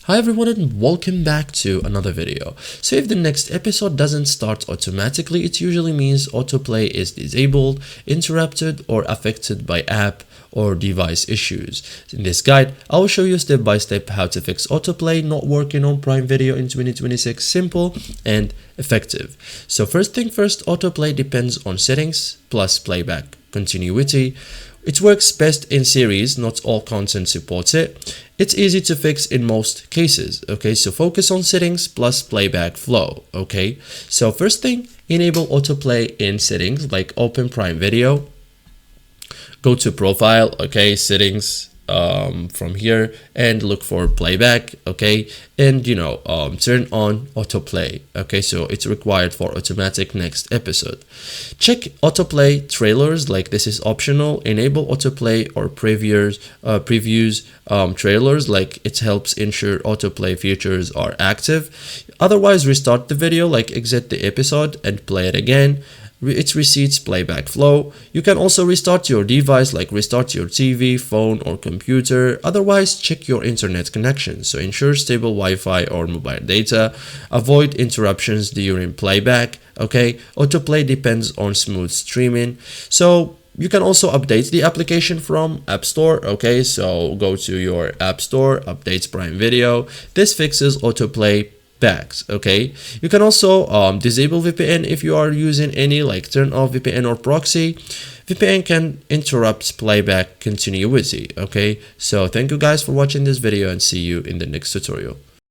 Hi everyone and welcome back to another video. So if the next episode doesn't start automatically, it usually means autoplay is disabled, interrupted, or affected by app or device issues. In this guide, I will show you step by step how to fix autoplay not working on Prime Video in 2026, simple and effective. So first thing first, autoplay depends on settings plus playback continuity. It works best in series, not all content supports it. It's easy to fix in most cases, okay? So focus on settings plus playback flow, okay? So first thing, enable autoplay in settings, like open Prime Video. Go to profile, okay, settings, from here and look for playback, okay, and turn on autoplay, okay, so it's required for automatic next episode. Check autoplay trailers, like this is optional. Enable autoplay or previews trailers, like it helps ensure autoplay features are active. Otherwise, restart the video, like exit the episode and play it again. It resets playback flow. You can also restart your device, like restart your TV, phone, or computer. Otherwise, check your internet connection. So ensure stable Wi-Fi or mobile data. Avoid interruptions during playback. Okay, autoplay depends on smooth streaming. So you can also update the application from App Store. Okay, so go to your App Store, update Prime Video. This fixes autoplay backs. Okay, you can also disable VPN if you are using any, like turn off VPN or proxy. VPN can interrupt playback continuity. Okay, so thank you guys for watching this video and see you in the next tutorial.